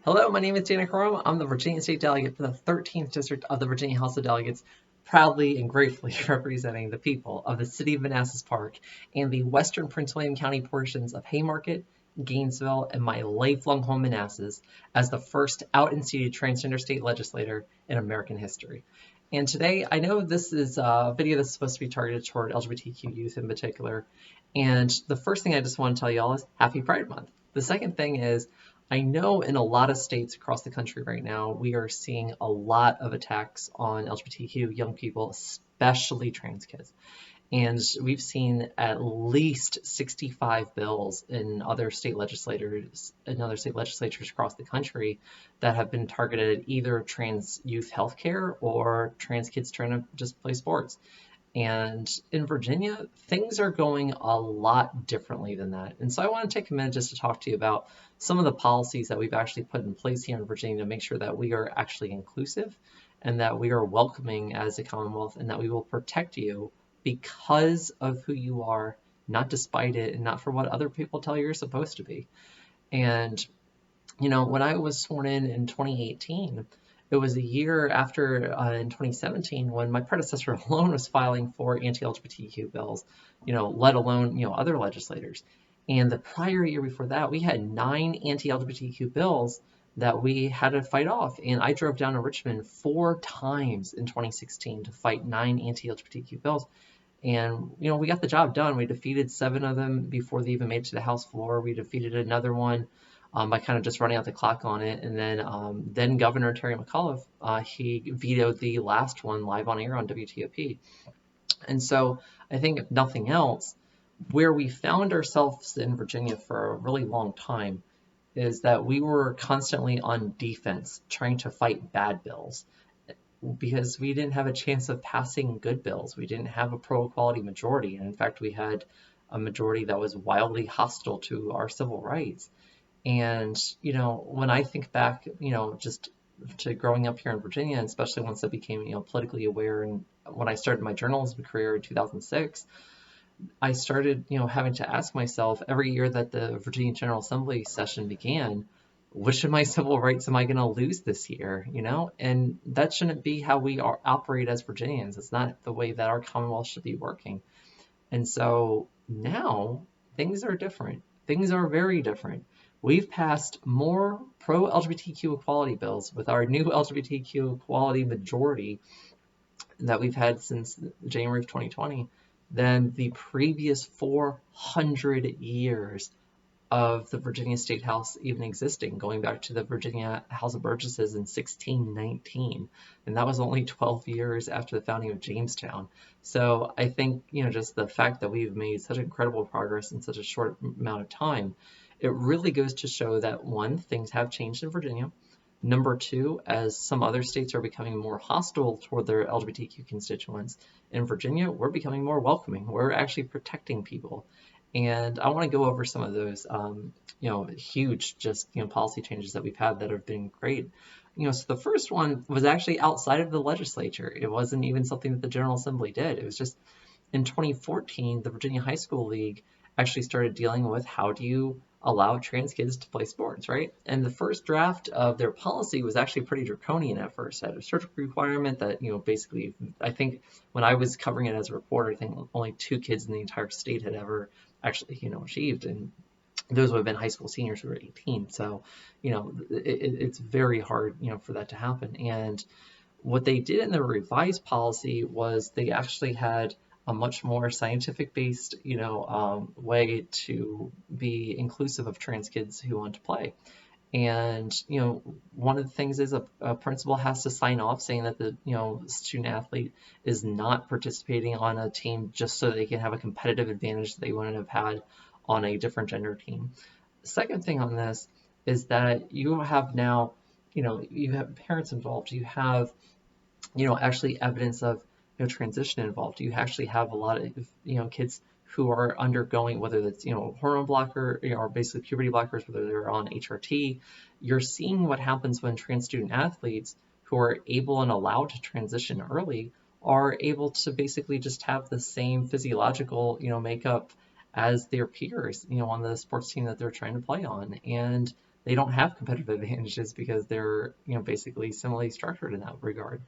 Hello, my name is Danica Roem. I'm the Virginia State Delegate for the 13th District of the Virginia House of Delegates, proudly and gratefully representing the people of the City of Manassas Park and the western Prince William County portions of Haymarket, Gainesville, and my lifelong home Manassas as the first out-and-seated transgender state legislator in American history. And today, I know this is a video that's supposed to be targeted toward LGBTQ youth in particular. And the first thing I just want to tell y'all is Happy Pride Month. The second thing is, I know in a lot of states across the country right now, we are seeing a lot of attacks on LGBTQ young people, especially trans kids. And we've seen at least 65 bills in other state legislators across the country that have been targeted at either trans youth healthcare or trans kids trying to just play sports. And in Virginia, things are going a lot differently than that. And so I want to take a minute just to talk to you about some of the policies that we've actually put in place here in Virginia to make sure that we are actually inclusive and that we are welcoming as a Commonwealth and that we will protect you because of who you are, not despite it and not for what other people tell you you're supposed to be. And, when I was sworn in 2018, it was a year after in 2017 when my predecessor alone was filing for anti-LGBTQ bills, let alone, other legislators. And the prior year before that, we had 9 anti-LGBTQ bills that we had to fight off. And I drove down to Richmond 4 times in 2016 to fight 9 anti-LGBTQ bills. And, we got the job done. We defeated 7 of them before they even made it to the House floor. We defeated another one by kind of just running out the clock on it. And then Governor Terry McAuliffe, he vetoed the last one live on air on WTOP. And so I think if nothing else, where we found ourselves in Virginia for a really long time is that we were constantly on defense trying to fight bad bills because we didn't have a chance of passing good bills. We didn't have a pro-equality majority. And in fact, we had a majority that was wildly hostile to our civil rights. And, when I think back, just to growing up here in Virginia, and especially once I became, politically aware, and when I started my journalism career in 2006, I started, having to ask myself every year that the Virginia General Assembly session began, which of my civil rights am I going to lose this year, And that shouldn't be how we operate as Virginians. It's not the way that our Commonwealth should be working. And so now things are different. Things are very different. We've passed more pro-LGBTQ equality bills with our new LGBTQ equality majority that we've had since January of 2020 than the previous 400 years of the Virginia State House even existing, going back to the Virginia House of Burgesses in 1619. And that was only 12 years after the founding of Jamestown. So I think, just the fact that we've made such incredible progress in such a short amount of time, it really goes to show that, one, things have changed in Virginia. Number two, as some other states are becoming more hostile toward their LGBTQ constituents, in Virginia, we're becoming more welcoming. We're actually protecting people. And I want to go over some of those, huge policy changes that we've had that have been great. So the first one was actually outside of the legislature. It wasn't even something that the General Assembly did. It was just in 2014, the Virginia High School League actually started dealing with how do you allow trans kids to play sports, right? And the first draft of their policy was actually pretty draconian at first. It had a surgical requirement that, basically, I think when I was covering it as a reporter, I think only 2 kids in the entire state had ever actually, achieved. And those would have been high school seniors who were 18. So, it's very hard, for that to happen. And what they did in the revised policy was they actually had a much more scientific-based, way to be inclusive of trans kids who want to play. And, one of the things is a principal has to sign off saying that the, student athlete is not participating on a team just so they can have a competitive advantage that they wouldn't have had on a different gender team. The second thing on this is that you have now, you have parents involved, you have, actually evidence of transition involved. You actually have a lot of, kids who are undergoing, whether that's, hormone blocker, or basically puberty blockers, whether they're on HRT. You're seeing what happens when trans student athletes who are able and allowed to transition early are able to basically just have the same physiological, makeup as their peers, on the sports team that they're trying to play on. And they don't have competitive advantages because they're, basically similarly structured in that regard.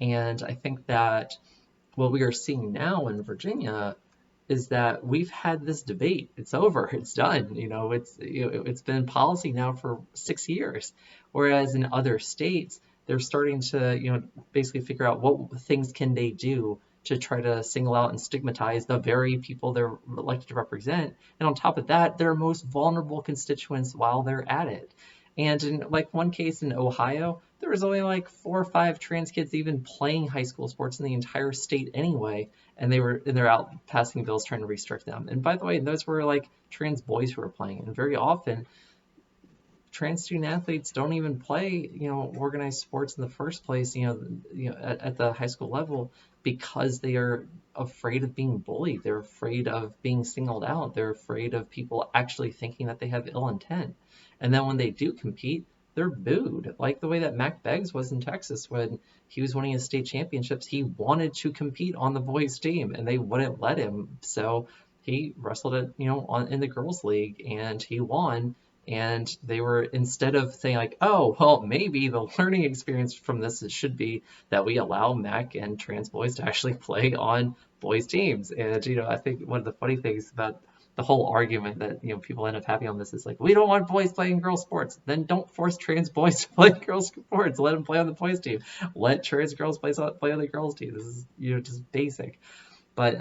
And I think that what we are seeing now in Virginia is that we've had this debate. It's over. It's done. It's been policy now for 6 years. Whereas in other states, they're starting to, basically figure out what things can they do to try to single out and stigmatize the very people they're elected to represent. And on top of that, their most vulnerable constituents while they're at it. And in like one case in Ohio, there was only like 4 or 5 trans kids even playing high school sports in the entire state anyway, and they're out passing bills trying to restrict them. And by the way, those were like trans boys who were playing, and very often trans student athletes don't even play, organized sports in the first place, at the high school level because they are afraid of being bullied. They're afraid of being singled out. They're afraid of people actually thinking that they have ill intent. And then when they do compete, they're booed. Like the way that Mac Beggs was in Texas when he was winning his state championships. He wanted to compete on the boys team and they wouldn't let him. So he wrestled it, in the girls league and he won. And they were, instead of saying like, oh, well, maybe the learning experience from this should be that we allow Mac and trans boys to actually play on boys teams. And, I think one of the funny things about the whole argument that, people end up having on this is like, we don't want boys playing girls sports. Then don't force trans boys to play girls sports. Let them play on the boys team. Let trans girls play on the girls team. This is, just basic. But,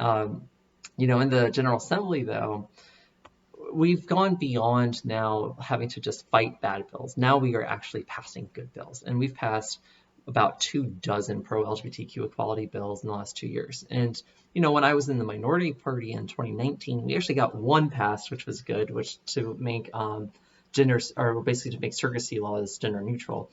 in the General Assembly, though, we've gone beyond now having to just fight bad bills. Now we are actually passing good bills. And we've passed about 24 pro-LGBTQ equality bills in the last 2 years. And, when I was in the minority party in 2019, we actually got one passed, which was good, which to make basically to make surrogacy laws gender neutral.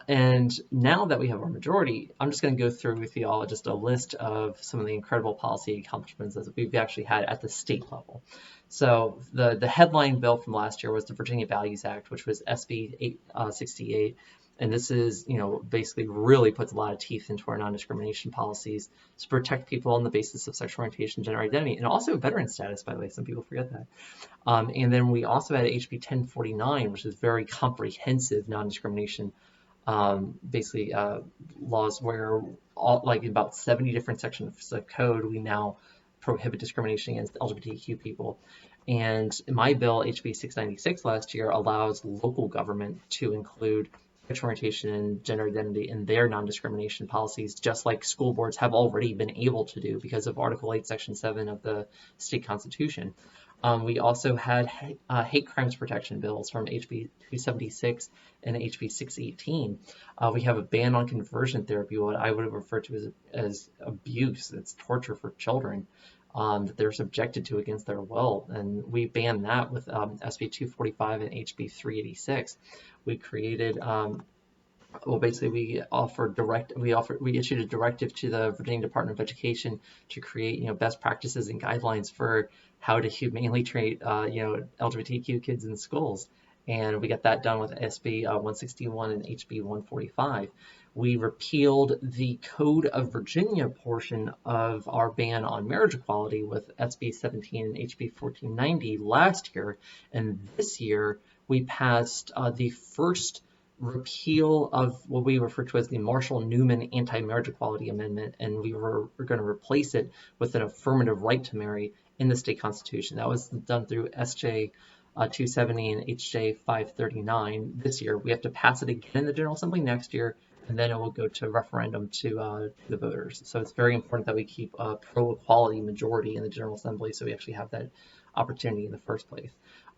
And now that we have our majority, I'm just going to go through with you all just a list of some of the incredible policy accomplishments that we've actually had at the state level. So the headline bill from last year was the Virginia Values Act, which was SB 868. And this is, basically really puts a lot of teeth into our non-discrimination policies to protect people on the basis of sexual orientation, gender identity, and also veteran status, by the way. Some people forget that. And then we also had HB 1049, which is very comprehensive non-discrimination laws where in about 70 different sections of code, we now prohibit discrimination against LGBTQ people. And my bill, HB 696 last year, allows local government to include sexual orientation and gender identity in their non-discrimination policies, just like school boards have already been able to do because of Article 8, Section 7 of the state constitution. We also had hate crimes protection bills from HB 276 and HB 618. We have a ban on conversion therapy, what I would refer to as abuse. It's torture for children that they're subjected to against their will. And we banned that with SB 245 and HB 386. We created we issued a directive to the Virginia Department of Education to create, best practices and guidelines for how to humanely treat, LGBTQ kids in schools. And we got that done with SB 161 and HB 145. We repealed the Code of Virginia portion of our ban on marriage equality with SB 17 and HB 1490 last year. And this year, we passed the first repeal of what we refer to as the Marshall-Newman Anti-Marriage Equality Amendment, and we're going to replace it with an affirmative right to marry in the state constitution. That was done through SJ 270 and HJ 539 this year. We have to pass it again in the General Assembly next year, and then it will go to referendum to the voters. So it's very important that we keep a pro-equality majority in the General Assembly so we actually have that opportunity in the first place.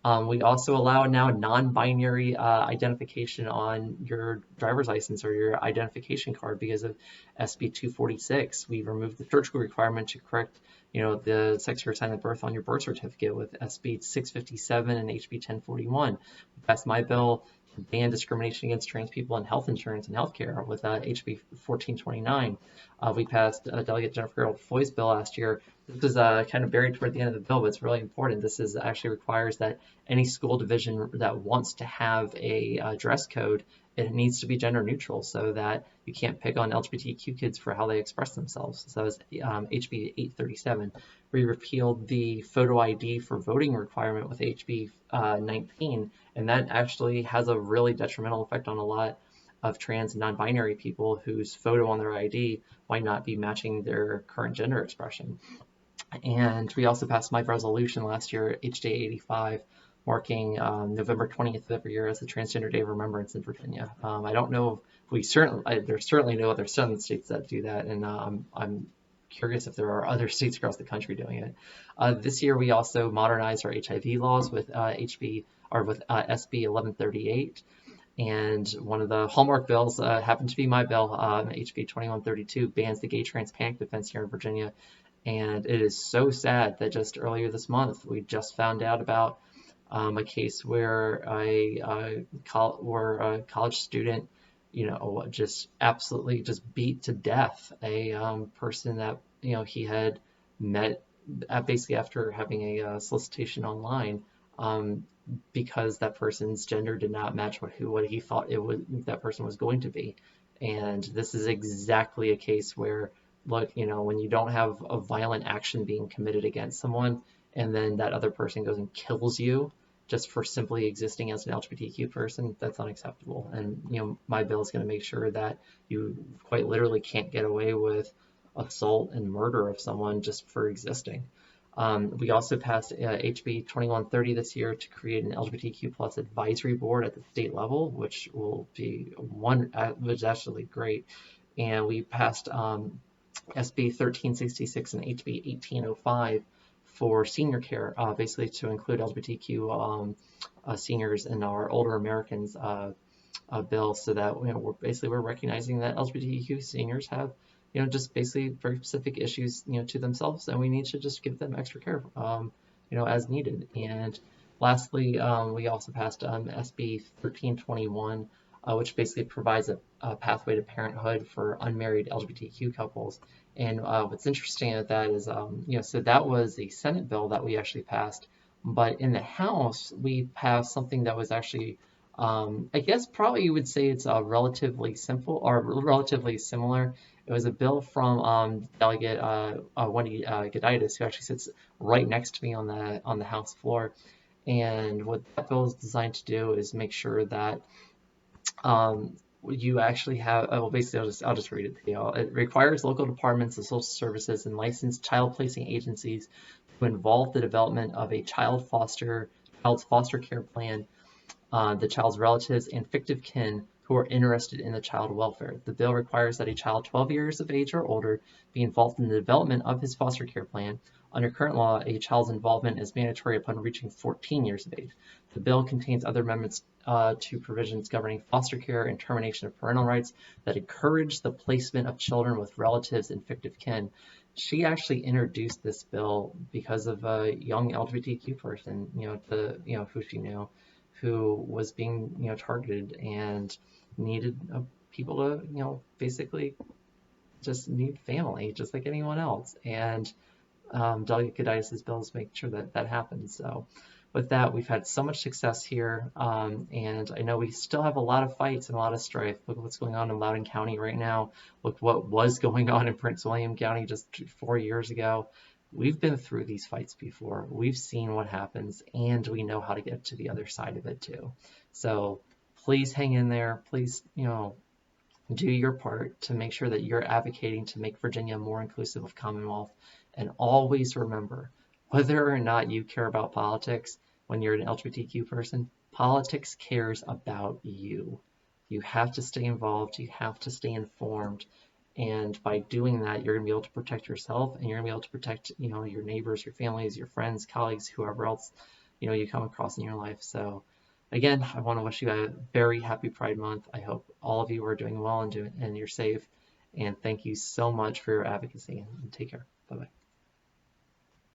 We also allow now non-binary identification on your driver's license or your identification card because of SB 246. We removed the surgical requirement to correct, the sex of your assigned at birth on your birth certificate with SB 657 and HB 1041. We passed my bill to ban discrimination against trans people in health insurance and healthcare with HB 1429. We passed Delegate Danica Roem's bill last year. This is kind of buried toward the end of the bill, but it's really important. This is actually requires that any school division that wants to have a dress code, it needs to be gender neutral so that you can't pick on LGBTQ kids for how they express themselves. So that was HB 837. We repealed the photo ID for voting requirement with HB 19, And that actually has a really detrimental effect on a lot of trans and non-binary people whose photo on their ID might not be matching their current gender expression. And we also passed my resolution last year, HJ 85, marking November 20th of every year as the Transgender Day of Remembrance in Virginia. I don't know if there's certainly no other southern states that do that, and I'm curious if there are other states across the country doing it. This year we also modernized our HIV laws with SB 1138. And one of the hallmark bills happened to be my bill, HB 2132, bans the gay trans panic defense here in Virginia. And it is so sad that just earlier this month, we just found out about a case where a college student, just absolutely just beat to death a person that, he had met basically after having a solicitation online, because that person's gender did not match what he thought that person was going to be. And this is exactly a case where, look, when you don't have a violent action being committed against someone, and then that other person goes and kills you just for simply existing as an LGBTQ person, that's unacceptable. And, my bill is going to make sure that you quite literally can't get away with assault and murder of someone just for existing. We also passed HB 2130 this year to create an LGBTQ plus advisory board at the state level, which was actually great. And we passed SB 1366 and HB 1805 for senior care, basically to include LGBTQ seniors in our older Americans bill, so that we're recognizing that LGBTQ seniors have just basically very specific issues to themselves, and we need to just give them extra care as needed. And lastly, we also passed SB 1321, which basically provides a pathway to parenthood for unmarried LGBTQ couples. And what's interesting about that is, so that was a Senate bill that we actually passed, but in the House, we passed something that was actually, I guess probably you would say it's relatively simple or relatively similar. It was a bill from Delegate Wendy Goditis, who actually sits right next to me on the House floor. And what that bill is designed to do is make sure that you actually have, basically I'll just read it to you. It requires local departments of social services and licensed child placing agencies to involve the development of a child's foster care plan, the child's relatives and fictive kin who are interested in the child welfare. The bill requires that a child 12 years of age or older be involved in the development of his foster care plan. Under current law, a child's involvement is mandatory upon reaching 14 years of age. The bill contains other amendments to provisions governing foster care and termination of parental rights that encourage the placement of children with relatives and fictive kin. She actually introduced this bill because of a young LGBTQ person, who she knew, who was being, targeted and needed people to, basically just need family, just like anyone else. And Delegate Goditis' bills make sure that that happens. So with that, we've had so much success here, and I know we still have a lot of fights and a lot of strife. Look at what's going on in Loudoun County right now. Look what was going on in Prince William County just 4 years ago. We've been through these fights before. We've seen what happens, and we know how to get to the other side of it too. So please hang in there. Please, do your part to make sure that you're advocating to make Virginia more inclusive of Commonwealth. And always remember, whether or not you care about politics, when you're an LGBTQ person, politics cares about you. You have to stay involved. You have to stay informed. And by doing that, you're going to be able to protect yourself, and you're going to be able to protect, your neighbors, your families, your friends, colleagues, whoever else, you come across in your life. So again, I want to wish you a very happy Pride Month. I hope all of you are doing well and you're safe. And thank you so much for your advocacy, and take care. Bye-bye.